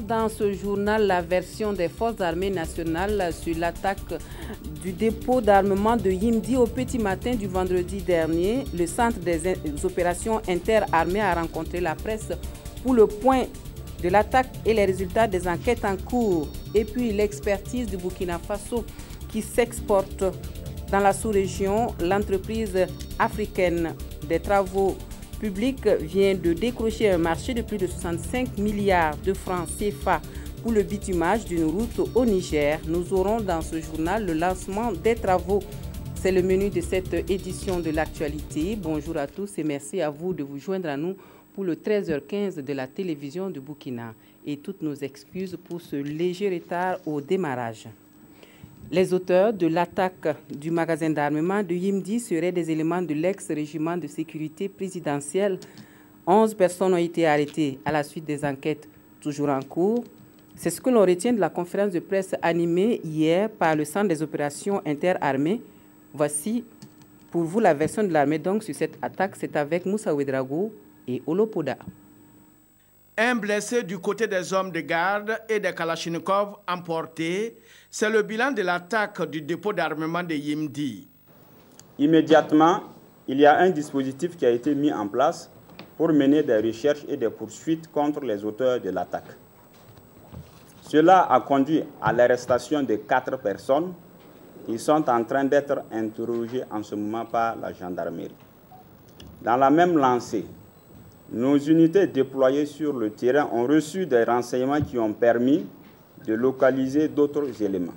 Dans ce journal, la version des forces armées nationales sur l'attaque du dépôt d'armement de Yimdi au petit matin du vendredi dernier. Le centre des opérations interarmées a rencontré la presse pour le point de l'attaque et les résultats des enquêtes en cours. Et puis l'expertise du Burkina Faso qui s'exporte dans la sous-région. L'entreprise africaine des travaux public vient de décrocher un marché de plus de 65 milliards de francs CFA pour le bitumage d'une route au Niger. Nous aurons dans ce journal le lancement des travaux. C'est le menu de cette édition de l'actualité. Bonjour à tous et merci à vous de vous joindre à nous pour le 13h15 de la télévision du Burkina. Et toutes nos excuses pour ce léger retard au démarrage. Les auteurs de l'attaque du magasin d'armement de Yimdi seraient des éléments de l'ex-régiment de sécurité présidentielle. 11 personnes ont été arrêtées à la suite des enquêtes toujours en cours. C'est ce que l'on retient de la conférence de presse animée hier par le Centre des opérations interarmées. Voici pour vous la version de l'armée donc sur cette attaque. C'est avec Moussa Ouedraogo et Olopoda. Un blessé du côté des hommes de garde et des Kalachnikov emportés. C'est le bilan de l'attaque du dépôt d'armement de Yimdi. Immédiatement, il y a un dispositif qui a été mis en place pour mener des recherches et des poursuites contre les auteurs de l'attaque. Cela a conduit à l'arrestation de 4 personnes qui sont en train d'être interrogées en ce moment par la gendarmerie. Dans la même lancée, nos unités déployées sur le terrain ont reçu des renseignements qui ont permis de localiser d'autres éléments.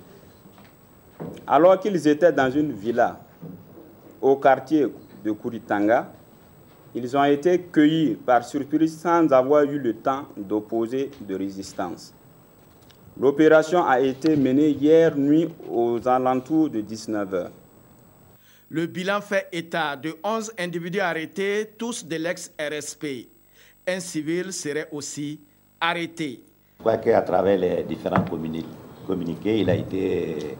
Alors qu'ils étaient dans une villa au quartier de Kuritanga, ils ont été cueillis par surprise sans avoir eu le temps d'opposer de résistance. L'opération a été menée hier nuit aux alentours de 19h. Le bilan fait état de 11 individus arrêtés, tous de l'ex-RSP. Un civil serait aussi arrêté. Je crois qu'à travers les différents communiqués, il a été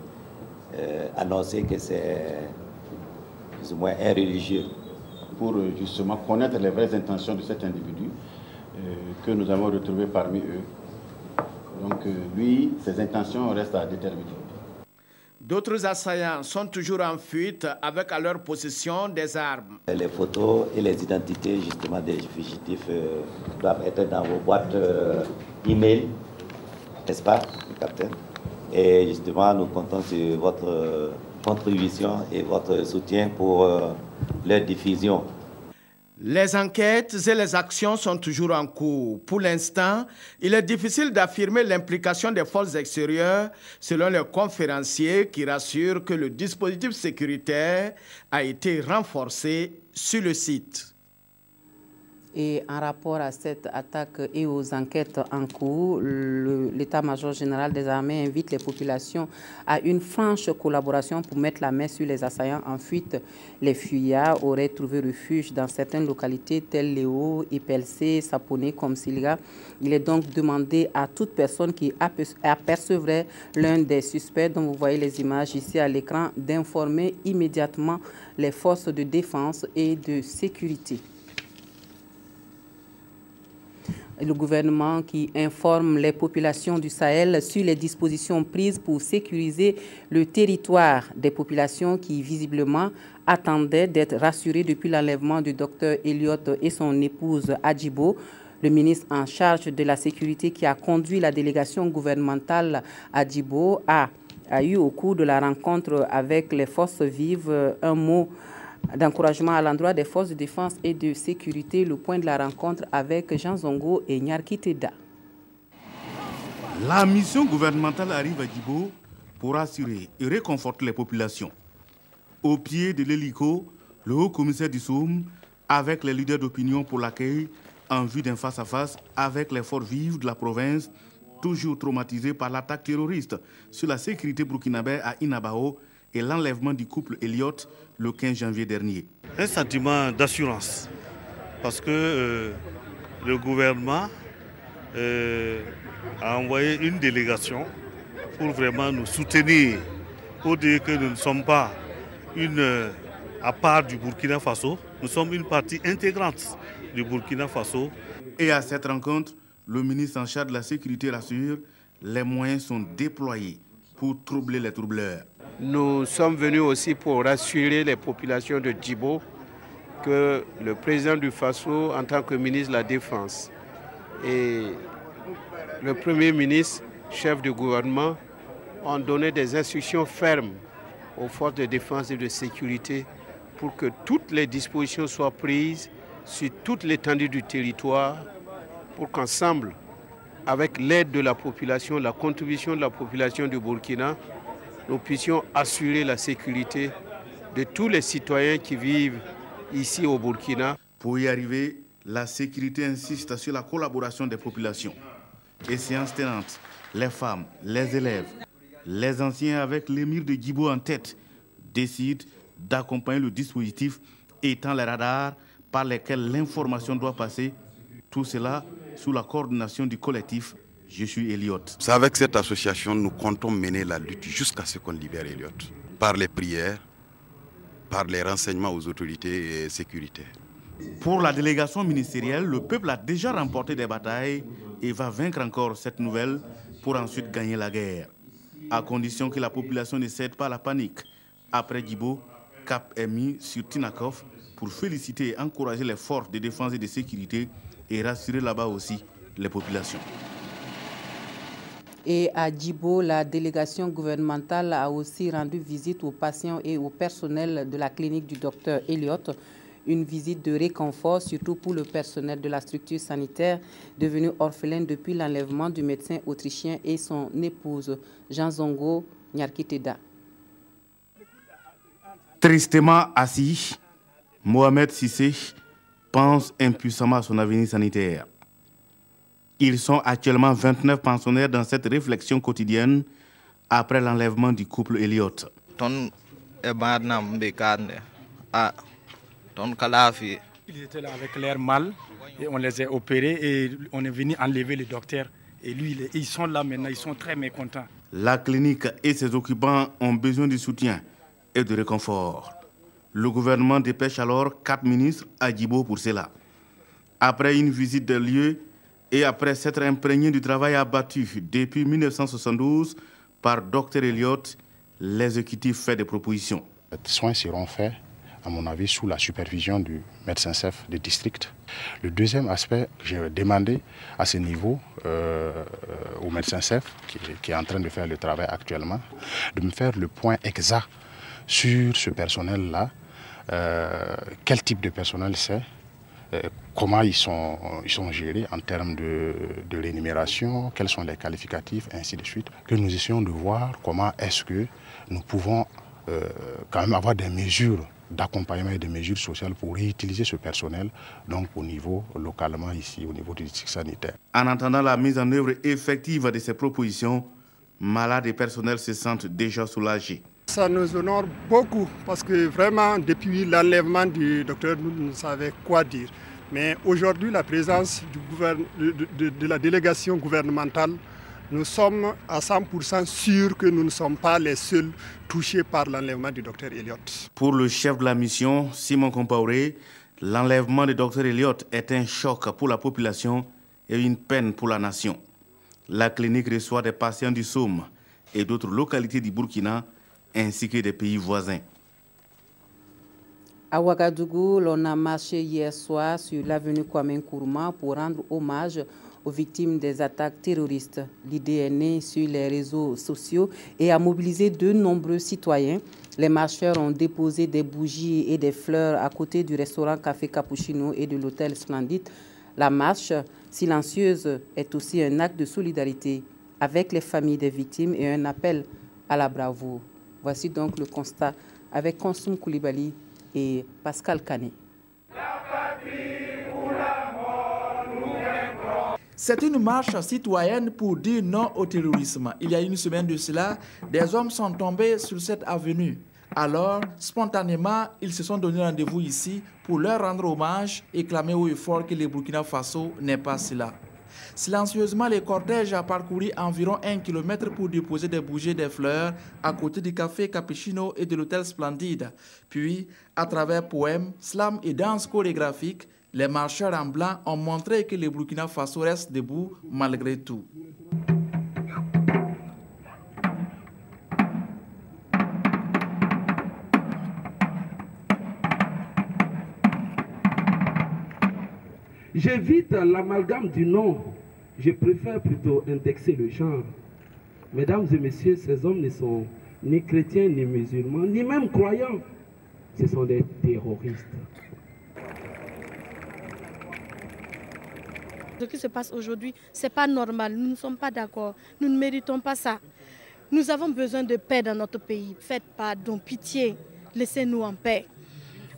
annoncé que c'est plus ou moins un religieux. Pour justement connaître les vraies intentions de cet individu que nous avons retrouvé parmi eux. Donc lui, ses intentions restent à déterminer. D'autres assaillants sont toujours en fuite avec à leur possession des armes. Les photos et les identités justement des fugitifs doivent être dans vos boîtes email, n'est-ce pas, capitaine? Et justement, nous comptons sur votre contribution et votre soutien pour leur diffusion. Les enquêtes et les actions sont toujours en cours. Pour l'instant, il est difficile d'affirmer l'implication des forces extérieures, selon le conférencier qui rassure que le dispositif sécuritaire a été renforcé sur le site. Et en rapport à cette attaque et aux enquêtes en cours, l'état-major général des armées invite les populations à une franche collaboration pour mettre la main sur les assaillants en fuite. Les fuyards auraient trouvé refuge dans certaines localités telles Léo, Ipelcé, Saponé, comme Silga. Il est donc demandé à toute personne qui apercevrait l'un des suspects, dont vous voyez les images ici à l'écran, d'informer immédiatement les forces de défense et de sécurité. Le gouvernement qui informe les populations du Sahel sur les dispositions prises pour sécuriser le territoire des populations qui visiblement attendaient d'être rassurées depuis l'enlèvement du docteur Elliott et son épouse Adjibo. Le ministre en charge de la sécurité qui a conduit la délégation gouvernementale Adjibo a eu au cours de la rencontre avec les forces vives un mot d'encouragement à l'endroit des forces de défense et de sécurité. Le point de la rencontre avec Jean Zongo et Nyarki Teda. La mission gouvernementale arrive à Djibo pour assurer et réconforter les populations. Au pied de l'hélico, le haut-commissaire du SOUM, avec les leaders d'opinion pour l'accueil, en vue d'un face-à-face avec les forces vives de la province, toujours traumatisées par l'attaque terroriste sur la sécurité burkinabé à Inabao et l'enlèvement du couple Elliott le 15 janvier dernier. Un sentiment d'assurance, parce que le gouvernement a envoyé une délégation pour vraiment nous soutenir, pour dire que nous ne sommes pas à part du Burkina Faso, nous sommes une partie intégrante du Burkina Faso. Et à cette rencontre, le ministre en charge de la sécurité rassure, les moyens sont déployés pour troubler les troubleurs. Nous sommes venus aussi pour rassurer les populations de Djibo que le président du Faso, en tant que ministre de la Défense, et le Premier ministre, chef du gouvernement, ont donné des instructions fermes aux forces de défense et de sécurité pour que toutes les dispositions soient prises sur toute l'étendue du territoire pour qu'ensemble, avec l'aide de la population, la contribution de la population du Burkina, nous puissions assurer la sécurité de tous les citoyens qui vivent ici au Burkina. Pour y arriver, la sécurité insiste sur la collaboration des populations. Et séances tenantes, les femmes, les élèves, les anciens avec l'émir de Djibo en tête décident d'accompagner le dispositif étant les radars par lesquels l'information doit passer. Tout cela sous la coordination du collectif Je suis Elliott. C'est avec cette association nous comptons mener la lutte jusqu'à ce qu'on libère Elliott. Par les prières, par les renseignements aux autorités sécuritaires. Pour la délégation ministérielle, le peuple a déjà remporté des batailles et va vaincre encore cette nouvelle pour ensuite gagner la guerre. À condition que la population ne cède pas à la panique. Après Djibo, cap est mis sur Tinakov pour féliciter et encourager les forces de défense et de sécurité et rassurer là-bas aussi les populations. Et à Djibo, la délégation gouvernementale a aussi rendu visite aux patients et au personnel de la clinique du docteur Elliott. Une visite de réconfort, surtout pour le personnel de la structure sanitaire, devenu orphelin depuis l'enlèvement du médecin autrichien et son épouse, Jean Zongo Nyarkiteda. Tristement assis, Mohamed Sissé pense impuissamment à son avenir sanitaire. Ils sont actuellement 29 pensionnaires dans cette réflexion quotidienne après l'enlèvement du couple Elliott. Ils étaient là avec l'air mal et on les a opérés et on est venu enlever le docteur. Et lui, ils sont là maintenant, ils sont très mécontents. La clinique et ses occupants ont besoin de soutien et de réconfort. Le gouvernement dépêche alors 4 ministres à Djibo pour cela. Après une visite de lieu et après s'être imprégné du travail abattu depuis 1972 par Dr Elliott, l'exécutif fait des propositions. Les soins seront faits, à mon avis, sous la supervision du médecin-chef du district. Le deuxième aspect, j'ai demandé à ce niveau au médecin-chef, qui est en train de faire le travail actuellement, de me faire le point exact sur ce personnel-là, quel type de personnel c'est, comment ils sont gérés en termes de rémunération, quels sont les qualificatifs, ainsi de suite, que nous essayons de voir comment est-ce que nous pouvons quand même avoir des mesures d'accompagnement et des mesures sociales pour réutiliser ce personnel, donc au niveau localement ici, au niveau du district sanitaire. En entendant la mise en œuvre effective de ces propositions, malades et personnels se sentent déjà soulagés. Ça nous honore beaucoup parce que vraiment, depuis l'enlèvement du docteur, nous ne savions quoi dire. Mais aujourd'hui, la présence de la délégation gouvernementale, nous sommes à 100% sûrs que nous ne sommes pas les seuls touchés par l'enlèvement du docteur Elliott. Pour le chef de la mission, Simon Compaoré, l'enlèvement du docteur Elliott est un choc pour la population et une peine pour la nation. La clinique reçoit des patients du SOUM et d'autres localités du Burkina, ainsi que des pays voisins. À Ouagadougou, l'on a marché hier soir sur l'avenue Kwame Nkrumah pour rendre hommage aux victimes des attaques terroristes. L'idée est née sur les réseaux sociaux et a mobilisé de nombreux citoyens. Les marcheurs ont déposé des bougies et des fleurs à côté du restaurant Café Cappuccino et de l'hôtel Splendide. La marche silencieuse est aussi un acte de solidarité avec les familles des victimes et un appel à la bravoure. Voici donc le constat avec Konsoum Koulibaly et Pascal Kané. C'est une marche citoyenne pour dire non au terrorisme. Il y a une semaine de cela, des hommes sont tombés sur cette avenue. Alors, spontanément, ils se sont donné rendez-vous ici pour leur rendre hommage et clamer haut et fort que le Burkina Faso n'est pas cela. Silencieusement, les cortèges ont parcouru environ 1 km pour déposer des bougies et des fleurs à côté du café Cappuccino et de l'hôtel Splendide. Puis, à travers poèmes, slams et danses chorégraphiques, les marcheurs en blanc ont montré que le Burkina Faso reste debout malgré tout. J'évite l'amalgame du nom. Je préfère plutôt indexer le genre. Mesdames et messieurs, ces hommes ne sont ni chrétiens, ni musulmans, ni même croyants. Ce sont des terroristes. Ce qui se passe aujourd'hui, ce n'est pas normal. Nous ne sommes pas d'accord. Nous ne méritons pas ça. Nous avons besoin de paix dans notre pays. Faites pardon, pitié. Laissez-nous en paix.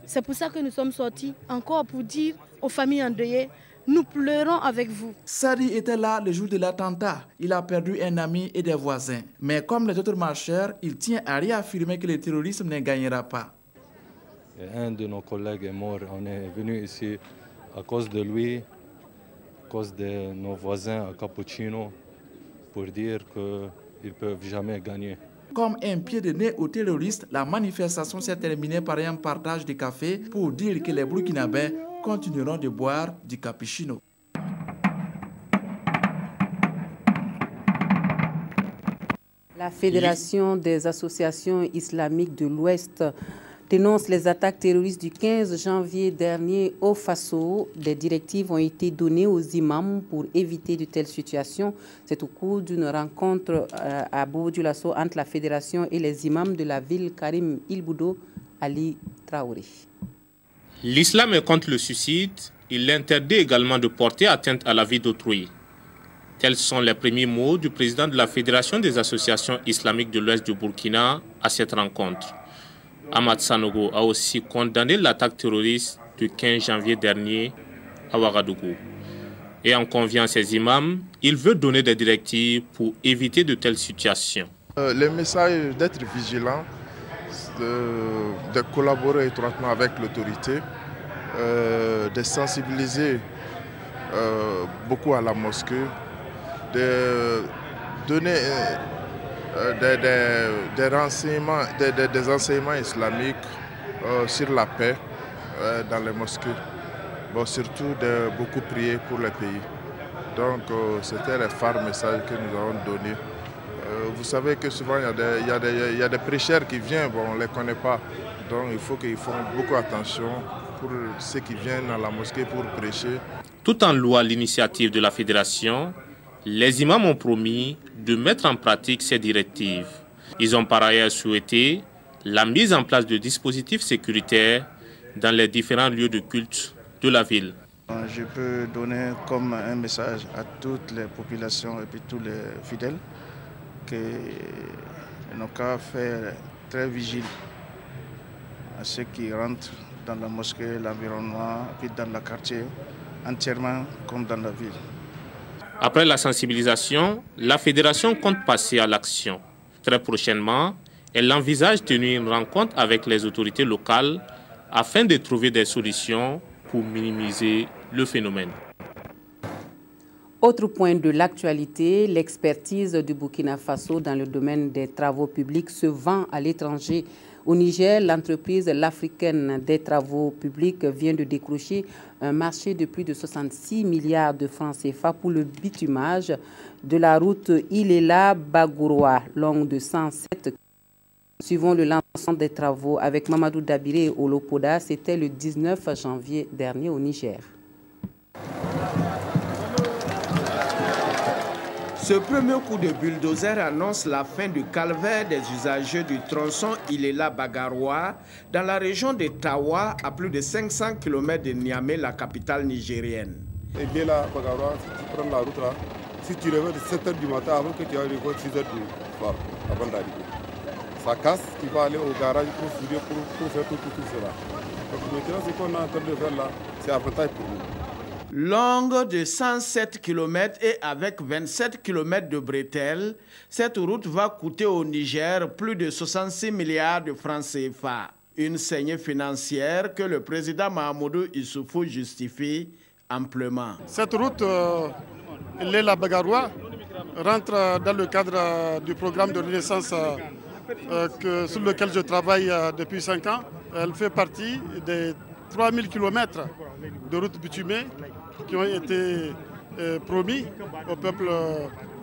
C'est pour ça que nous sommes sortis encore pour dire aux familles endeuillées, nous pleurons avec vous. Sadi était là le jour de l'attentat. Il a perdu un ami et des voisins. Mais comme les autres marcheurs, il tient à réaffirmer que le terrorisme ne gagnera pas. Un de nos collègues est mort. On est venu ici à cause de lui, à cause de nos voisins à Cappuccino, pour dire qu'ils ne peuvent jamais gagner. Comme un pied de nez aux terroristes, la manifestation s'est terminée par un partage de café pour dire que les Burkinabés continueront de boire du cappuccino. La Fédération des associations islamiques de l'Ouest dénonce les attaques terroristes du 15 janvier dernier au Faso. Des directives ont été données aux imams pour éviter de telles situations. C'est au cours d'une rencontre à Bobo-Dioulasso entre la Fédération et les imams de la ville Karim Ilboudo Ali Traoré. L'islam est contre le suicide. Il interdit également de porter atteinte à la vie d'autrui. Tels sont les premiers mots du président de la Fédération des associations islamiques de l'Ouest du Burkina à cette rencontre. Ahmad Sanogo a aussi condamné l'attaque terroriste du 15 janvier dernier à Ouagadougou. Et en conviant ses imams, il veut donner des directives pour éviter de telles situations. Le message d'être vigilant, de collaborer étroitement avec l'autorité, de sensibiliser beaucoup à la mosquée, de donner des renseignements, des enseignements islamiques sur la paix dans les mosquées. Bon, surtout de beaucoup prier pour le pays. Donc c'était les phares messages que nous avons donnés. Vous savez que souvent il y a des prêcheurs qui viennent, bon, on ne les connaît pas. Donc il faut qu'ils font beaucoup attention pour ceux qui viennent à la mosquée pour prêcher. Tout en louant l'initiative de la fédération, les imams ont promis de mettre en pratique ces directives. Ils ont par ailleurs souhaité la mise en place de dispositifs sécuritaires dans les différents lieux de culte de la ville. Je peux donner comme un message à toutes les populations et puis tous les fidèles que nos cas fait très vigile à ceux qui rentrent dans la mosquée, l'environnement, puis dans le quartier, entièrement comme dans la ville. Après la sensibilisation, la fédération compte passer à l'action. Très prochainement, elle envisage de tenir une rencontre avec les autorités locales afin de trouver des solutions pour minimiser le phénomène. Autre point de l'actualité, l'expertise du Burkina Faso dans le domaine des travaux publics se vend à l'étranger. Au Niger, l'entreprise l'Africaine des travaux publics vient de décrocher un marché de plus de 66 milliards de francs CFA pour le bitumage de la route Ilela-Bagouroa, longue de 107 km. Suivant le lancement des travaux avec Mamadou Dabiré et Olopoda, c'était le 19 janvier dernier au Niger. Ce premier coup de bulldozer annonce la fin du calvaire des usagers du tronçon Ilela-Bagaroua dans la région de Tawa, à plus de 500 km de Niamey, la capitale nigérienne. Ilela-Bagaroua, si tu prends la route là, si tu reviens de 7h du matin avant que tu arrives à 6h du soir, avant d'arriver. ça casse, qui va aller au garage pour souder, pour faire tout cela. Donc maintenant, ce qu'on est en train de faire là, c'est avantage pour nous. Longue de 107 km et avec 27 km de bretelles, cette route va coûter au Niger plus de 66 milliards de francs CFA. Une saignée financière que le président Mahamadou Issoufou justifie amplement. Cette route, Lela Bagaroua, rentre dans le cadre du programme de renaissance sur lequel je travaille depuis 5 ans. Elle fait partie des 3000 km de routes bitumées qui ont été promis au peuple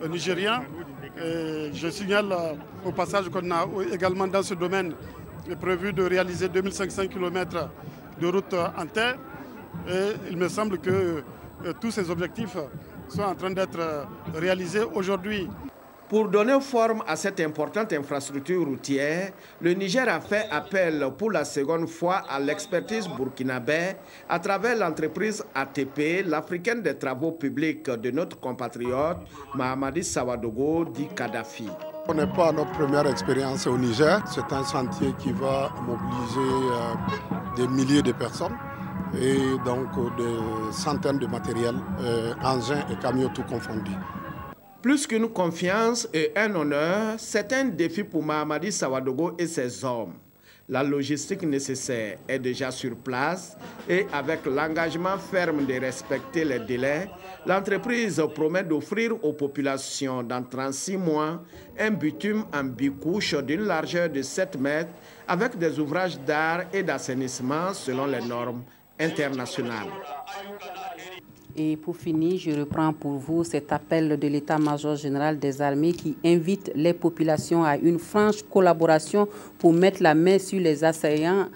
nigérien. Et je signale au passage qu'on a également dans ce domaine prévu de réaliser 2500 km de route en terre. Et il me semble que tous ces objectifs sont en train d'être réalisés aujourd'hui. Pour donner forme à cette importante infrastructure routière, le Niger a fait appel pour la seconde fois à l'expertise burkinabé à travers l'entreprise ATP, l'Africaine des travaux publics de notre compatriote Mahamadi Sawadogo dit Kadhafi. On n'est pas à notre première expérience au Niger. C'est un chantier qui va mobiliser des milliers de personnes et donc des centaines de matériels, engins et camions tout confondus. Plus qu'une confiance et un honneur, c'est un défi pour Mahamadi Sawadogo et ses hommes. La logistique nécessaire est déjà sur place et avec l'engagement ferme de respecter les délais, l'entreprise promet d'offrir aux populations dans 36 mois un bitume en bicouche d'une largeur de 7 mètres avec des ouvrages d'art et d'assainissement selon les normes internationales. Et pour finir, je reprends pour vous cet appel de l'état-major général des armées qui invite les populations à une franche collaboration pour mettre la main sur les assaillants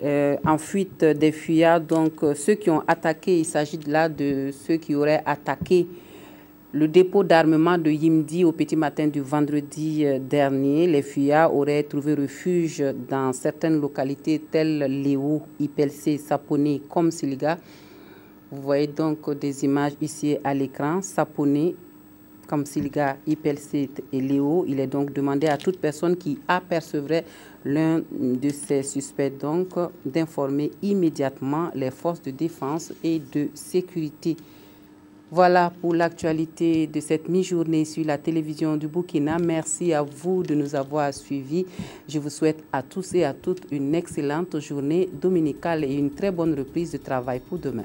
en fuite des fuyards. Donc ceux qui ont attaqué, il s'agit là de ceux qui auraient attaqué le dépôt d'armement de Yimdi au petit matin du vendredi dernier. Les fuyards auraient trouvé refuge dans certaines localités telles Léo, Ipelsé, Saponé, comme Siliga. Vous voyez donc des images ici à l'écran. Saponé, comme Siliga, Ipelsé et Léo. Il est donc demandé à toute personne qui apercevrait l'un de ces suspects donc d'informer immédiatement les forces de défense et de sécurité. Voilà pour l'actualité de cette mi-journée sur la télévision du Burkina. Merci à vous de nous avoir suivis. Je vous souhaite à tous et à toutes une excellente journée dominicale et une très bonne reprise de travail pour demain.